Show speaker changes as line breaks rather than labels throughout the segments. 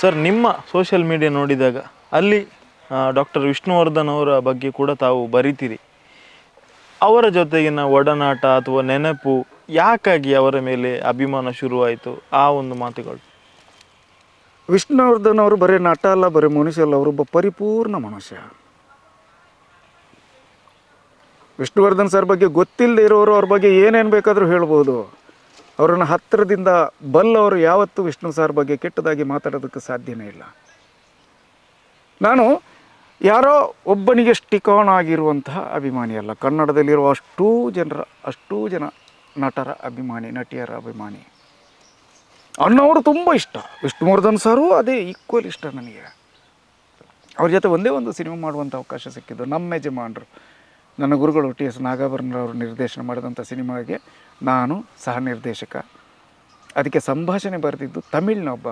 Sir, ನಿಮ್ಮ social media ನೋಡಿದಾಗ ಅಲ್ಲಿ ಡಾಕ್ಟರ್ ವಿಷ್ಣುವರ್ಧನ್ ಅವರ ಬಗ್ಗೆ ಕೂಡ ತಾವು ಬರಿತೀರಿ. ಅವರ ಜೊತೆಗಿನ ಒಡನಾಟ ಅಥವಾ ನೆನಪು, ಯಾಕಾಗಿ ಅವರ ಮೇಲೆ ಅಭಿಮಾನ ಶುರುವಾಯಿತು, ಆ ಒಂದು ಮಾತುಗಳು?
ವಿಷ್ಣುವರ್ಧನ್ ಅವರು ಬರೀ ನಟ ಅಲ್ಲ, ಬರೀ ಮನುಷ್ಯ ಅಲ್ಲ, ಅವರೊಬ್ಬ ಪರಿಪೂರ್ಣ ಮನುಷ್ಯ. ವಿಷ್ಣುವರ್ಧನ್ ಸರ್ ಬಗ್ಗೆ ಗೊತ್ತಿಲ್ಲದೆ ಇರೋರು ಅವ್ರ ಬಗ್ಗೆ ಏನೇನು ಬೇಕಾದರೂ ಹೇಳ್ಬೋದು. ಅವರನ್ನು ಹತ್ತಿರದಿಂದ ಬಲ್ಲವರು ಯಾವತ್ತೂ ವಿಷ್ಣು ಸರ್ ಬಗ್ಗೆ ಕೆಟ್ಟದಾಗಿ ಮಾತಾಡೋದಕ್ಕೆ ಸಾಧ್ಯನೇ ಇಲ್ಲ. ನಾನು ಯಾರೋ ಒಬ್ಬನಿಗೆ ಸ್ಟಿಕ್ ಆನ್ ಆಗಿರುವಂತಹ ಅಭಿಮಾನಿ ಅಲ್ಲ. ಕನ್ನಡದಲ್ಲಿರುವ ಅಷ್ಟೂ ಜನ ನಟರ ಅಭಿಮಾನಿ, ನಟಿಯರ ಅಭಿಮಾನಿ. ಅನ್ನೋರು ತುಂಬ ಇಷ್ಟ. ವಿಷ್ಣುವರ್ಧನ್ ಸರು ಅದೇ ಈಕ್ವಲ್ ಇಷ್ಟ ನನಗೆ. ಅವ್ರ ಜೊತೆ ಒಂದೇ ಒಂದು ಸಿನಿಮಾ ಮಾಡುವಂಥ ಅವಕಾಶ ಸಿಕ್ಕಿದ್ದು. ನಮ್ಮ ಯಜಮಾನರು, ನನ್ನ ಗುರುಗಳು ಟಿ.ಎಸ್. ನಾಗಾಭರಣರವರು ನಿರ್ದೇಶನ ಮಾಡಿದಂಥ ಸಿನಿಮಾಗೆ ನಾನು ಸಹ ನಿರ್ದೇಶಕ. ಅದಕ್ಕೆ ಸಂಭಾಷಣೆ ಬರೆದಿದ್ದು ತಮಿಳಿನ ಒಬ್ಬ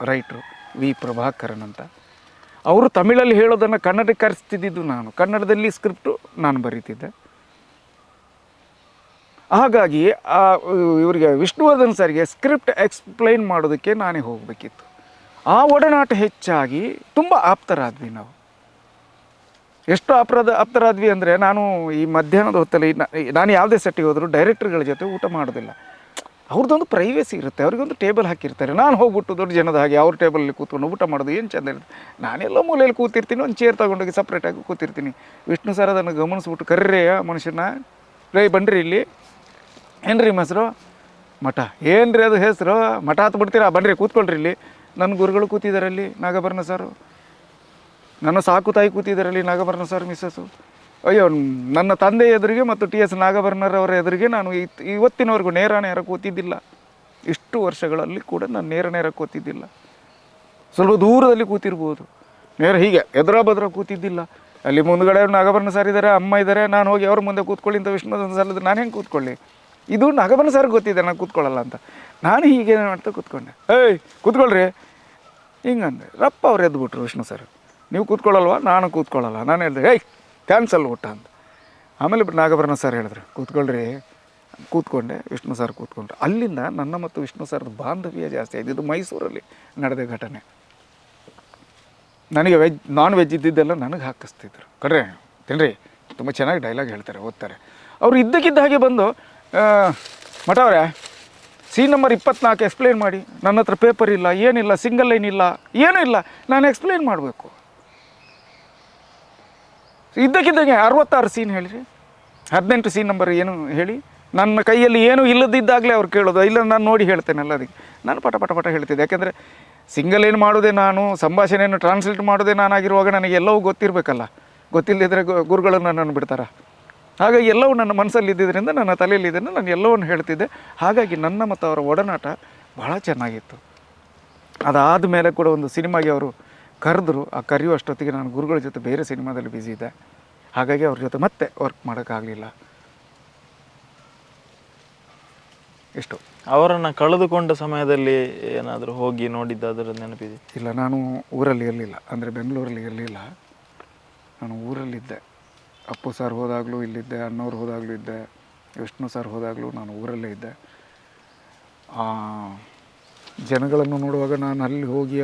ರೈಟ್ರು ವಿ. ಪ್ರಭಾಕರನ್ ಅಂತ. ಅವರು ತಮಿಳಲ್ಲಿ ಹೇಳೋದನ್ನು ಕನ್ನಡೀಕರಿಸ್ತಿದ್ದು ನಾನು, ಕನ್ನಡದಲ್ಲಿ ಸ್ಕ್ರಿಪ್ಟು ನಾನು ಬರೀತಿದ್ದೆ. ಹಾಗಾಗಿ ಇವರಿಗೆ ವಿಷ್ಣುವರ್ಧನ್ ಸರ್ಗೆ ಸ್ಕ್ರಿಪ್ಟ್ ಎಕ್ಸ್ಪ್ಲೈನ್ ಮಾಡೋದಕ್ಕೆ ನಾನೇ ಹೋಗಬೇಕಿತ್ತು. ಆ ಒಡನಾಟ ಹೆಚ್ಚಾಗಿ ತುಂಬ ಆಪ್ತರಾದ್ವಿ ನಾವು. ಎಷ್ಟು ಆಪ್ತರಾದ್ವಿ ಅಂದರೆ, ನಾನು ಈ ಮಧ್ಯಾಹ್ನದ ಹೊತ್ತಲ್ಲಿ ನಾನು ಯಾವುದೇ ಸೆಟ್ಟಿಗೆ ಹೋದರೂ ಡೈರೆಕ್ಟರ್ಗಳ ಜೊತೆ ಊಟ ಮಾಡೋದಿಲ್ಲ. ಅವ್ರದ್ದೊಂದು ಪ್ರೈವೇಸಿ ಇರುತ್ತೆ, ಅವ್ರಿಗೊಂದು ಟೇಬಲ್ ಹಾಕಿರ್ತಾರೆ. ನಾನು ಹೋಗ್ಬಿಟ್ಟು ದೊಡ್ಡ ಜನದ ಹಾಗೆ ಅವ್ರ ಟೇಬಲಲ್ಲಿ ಕೂತ್ಕೊಂಡು ಊಟ ಮಾಡೋದು ಏನು ಚೆಂದ ಇರುತ್ತೆ. ನಾನೆಲ್ಲೋ ಮೂಲೆಯಲ್ಲಿ ಕೂತಿರ್ತೀನಿ, ಒಂದು ಚೇರ್ ತೊಗೊಂಡೋಗಿ ಸಪ್ರೇಟಾಗಿ ಕೂತಿರ್ತೀನಿ. ವಿಷ್ಣು ಸರ್ ಅದನ್ನು ಗಮನಿಸ್ಬಿಟ್ಟು, ಕರ್ರೆಯ ಮನುಷ್ಯನ ರೈ ಬನ್ನಿರಿ ಇಲ್ಲಿ, ಏನು ರೀ ಹೆಸರು ಮಠ, ಏನು ರೀ ಅದು ಹೆಸರು ಮಠ ಹತ್ಬಿಡ್ತೀರಾ, ಬನ್ನಿರಿ ಕೂತ್ಕೊಳ್ರಿ ಇಲ್ಲಿ. ನನ್ನ ಗುರುಗಳು ಕೂತಿದ್ದಾರಲ್ಲಿ, ನಾಗಾಭರಣ ಸರು, ನನ್ನ ಸಾಕು ತಾಯಿ ಕೂತಿದ್ದಾರಲ್ಲಿ, ನಾಗಾಭರಣ ಸರ್ ಮಿಸ್ಸಸ್ಸು. ಅಯ್ಯೋ, ನನ್ನ ತಂದೆ ಎದುರಿಗೆ ಮತ್ತು ಟಿ.ಎಸ್. ನಾಗಾಭರಣರವರ ಎದುರಿಗೆ ನಾನು ಇವತ್ತಿನವರೆಗೂ ನೇರ ಕೂತಿದ್ದಿಲ್ಲ. ಇಷ್ಟು ವರ್ಷಗಳಲ್ಲಿ ಕೂಡ ನಾನು ನೇರ ಕೂತಿದ್ದಿಲ್ಲ. ಸ್ವಲ್ಪ ದೂರದಲ್ಲಿ ಕೂತಿರ್ಬೋದು, ಹೀಗೆ ಎದುರ ಕೂತಿದ್ದಿಲ್ಲ. ಅಲ್ಲಿ ಮುಂದುಗಡೆ ನಾಗಾಭರಣ ಸರ್ ಇದ್ದಾರೆ, ಅಮ್ಮ ಇದ್ದಾರೆ, ನಾನು ಹೋಗಿ ಅವ್ರ ಮುಂದೆ ಕೂತ್ಕೊಳ್ಳಿ ಅಂತ ವಿಷ್ಣುವರ್ಧನ್ ಸರ್ ಇದ್ರೆ ನಾನು ಹೆಂಗೆ ಕೂತ್ಕೊಳ್ಳಿ? ಇದು ನಾಗಾಭರಣ ಸರ್ ಗೊತ್ತಿದೆ ನಾನು ಕೂತ್ಕೊಳ್ಳಲ್ಲ ಅಂತ. ನಾನು ಹೀಗೆ ಮಾಡ್ತಾ ಕೂತ್ಕೊಂಡೆ. ಏಯ್ ಕೂತ್ಕೊಳ್ರಿ ಹಿಂಗಂದೆ. ರಪ್ಪ ಅವ್ರು ಎದ್ಬಿಟ್ರು ವಿಷ್ಣು ಸರ್, ನೀವು ಕೂತ್ಕೊಳ್ಳಲ್ವ? ನಾನು ಕೂತ್ಕೊಳ್ಳಲ್ಲ. ನಾನು ಹೇಳಿದೆ, ಏಯ್ ಕ್ಯಾನ್ಸಲ್ ಊಟ ಅಂತ. ಆಮೇಲೆ ನಾಗಾಭರಣ ಸರ್ ಹೇಳಿದ್ರು, ಕೂತ್ಕೊಳ್ರಿ. ಕೂತ್ಕೊಂಡೆ, ವಿಷ್ಣು ಸರ್ ಕೂತ್ಕೊಂಡ್ರೆ. ಅಲ್ಲಿಂದ ನನ್ನ ಮತ್ತು ವಿಷ್ಣು ಸರ್ದು ಬಾಂಧವ್ಯ ಜಾಸ್ತಿ ಆಯಿತು. ಇದು ಮೈಸೂರಲ್ಲಿ ನಡೆದ ಘಟನೆ. ನನಗೆ ನಾನ್ ವೆಜ್ ಇದ್ದಿದ್ದೆಲ್ಲ ನನಗೆ ಹಾಕಿಸ್ತಿದ್ರು. ಕಡ್ರೆ ತಿನ್ರಿ, ತುಂಬ ಚೆನ್ನಾಗಿ ಡೈಲಾಗ್ ಹೇಳ್ತಾರೆ, ಓದ್ತಾರೆ. ಅವರು ಇದ್ದಕ್ಕಿದ್ದ ಹಾಗೆ ಬಂದು, ಮಠ ಅವರೇ ಸೀನ್ ನಂಬರ್ 24 ಎಕ್ಸ್ಪ್ಲೇನ್ ಮಾಡಿ. ನನ್ನ ಹತ್ರ ಪೇಪರ್ ಇಲ್ಲ, ಏನಿಲ್ಲ, ಸಿಂಗಲ್ ಲೈನ್ ಇಲ್ಲ, ಏನೂ ಇಲ್ಲ, ನಾನು ಎಕ್ಸ್ಪ್ಲೇನ್ ಮಾಡಬೇಕು. ಇದ್ದಕ್ಕಿದ್ದಂಗೆ 66 ಸೀನ್ ಹೇಳಿರಿ, 18 ಸೀನ್ ನಂಬರ್ ಏನು ಹೇಳಿ. ನನ್ನ ಕೈಯಲ್ಲಿ ಏನೂ ಇಲ್ಲದಿದ್ದಾಗಲೇ ಅವ್ರು ಕೇಳೋದು, ಇಲ್ಲ ನಾನು ನೋಡಿ ಹೇಳ್ತೇನೆಲ್ಲ. ಅದಕ್ಕೆ ನಾನು ಪಟ ಹೇಳ್ತಿದ್ದೆ. ಯಾಕೆಂದರೆ ಸಿಂಗಲ್ ಏನು ಮಾಡೋದೇ ನಾನು, ಸಂಭಾಷಣೆಯನ್ನು ಟ್ರಾನ್ಸ್ಲೇಟ್ ಮಾಡೋದೇ ನಾನಾಗಿರುವಾಗ ನನಗೆ ಎಲ್ಲವೂ ಗೊತ್ತಿರಬೇಕಲ್ಲ. ಗೊತ್ತಿಲ್ಲದಿದ್ದರೆ ಗುರುಗಳು ನನ್ನನ್ನು ಬಿಡ್ತಾರೆ. ಹಾಗಾಗಿ ಎಲ್ಲವೂ ನನ್ನ ಮನಸ್ಸಲ್ಲಿ ಇದ್ದಿದ್ದರಿಂದ, ನನ್ನ ತಲೆಯಲ್ಲಿದ್ದನ್ನು ನಾನು ಎಲ್ಲವನ್ನು ಹೇಳ್ತಿದ್ದೆ. ಹಾಗಾಗಿ ನನ್ನ ಮತ್ತು ಅವರ ಒಡನಾಟ ಭಾಳ ಚೆನ್ನಾಗಿತ್ತು. ಅದಾದ ಮೇಲೆ ಕೂಡ ಒಂದು ಸಿನಿಮಾಗೆ ಅವರು ಕರೆದ್ರು. ಆ ಕರೆಯುವಷ್ಟೊತ್ತಿಗೆ ನಾನು ಗುರುಗಳ ಜೊತೆ ಬೇರೆ ಸಿನಿಮಾದಲ್ಲಿ ಬ್ಯುಸಿ ಇದ್ದೆ. ಹಾಗಾಗಿ ಅವ್ರ ಜೊತೆ ಮತ್ತೆ ವರ್ಕ್ ಮಾಡೋಕ್ಕಾಗಲಿಲ್ಲ. ಎಷ್ಟು
ಅವರನ್ನು ಕಳೆದುಕೊಂಡ ಸಮಯದಲ್ಲಿ ಏನಾದರೂ ಹೋಗಿ ನೋಡಿದ್ದಾದರೂ ನೆನಪಿದೆ?
ಇಲ್ಲ, ನಾನು ಊರಲ್ಲಿ ಇರಲಿಲ್ಲ, ಅಂದರೆ ಬೆಂಗಳೂರಲ್ಲಿ ಇರಲಿಲ್ಲ. ನಾನು ಊರಲ್ಲಿದ್ದೆ. ಅಪ್ಪು ಸರ್ ಹೋದಾಗಲೂ ಇಲ್ಲಿದ್ದೆ, ಅಣ್ಣವ್ರು ಹೋದಾಗಲೂ ಇದ್ದೆ, ವಿಷ್ಣು ಸರ್ ಹೋದಾಗಲೂ ನಾನು ಊರಲ್ಲೇ ಇದ್ದೆ. ಜನಗಳನ್ನು ನೋಡುವಾಗ ನಾನು ಅಲ್ಲಿ ಹೋಗಿ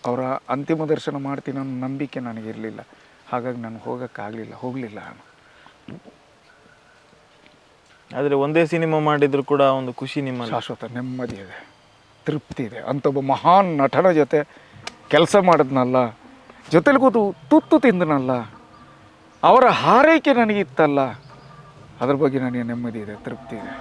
ಅವರ ಅಂತಿಮ ದರ್ಶನ ಮಾಡ್ತೀನಿ ಅನ್ನೋ ನಂಬಿಕೆ ನನಗಿರಲಿಲ್ಲ. ಹಾಗಾಗಿ ನಾನು ಹೋಗಲಿಲ್ಲ ನಾನು.
ಆದರೆ ಒಂದೇ ಸಿನಿಮಾ ಮಾಡಿದರೂ ಕೂಡ ಒಂದು ಖುಷಿ, ನಿಮ್ಮ
ಶಾಶ್ವತ ನೆಮ್ಮದಿ ಇದೆ, ತೃಪ್ತಿ ಇದೆ. ಅಂಥೊಬ್ಬ ಮಹಾನ್ ನಟನ ಜೊತೆ ಕೆಲಸ ಮಾಡಿದ್ನಲ್ಲ, ಜೊತೆಲಿ ಕೂತು ತುತ್ತು ತಿಂದನಲ್ಲ, ಅವರ ಹಾರೈಕೆ ನನಗಿತ್ತಲ್ಲ, ಅದ್ರ ಬಗ್ಗೆ ನನಗೆ ನೆಮ್ಮದಿ ಇದೆ, ತೃಪ್ತಿ ಇದೆ.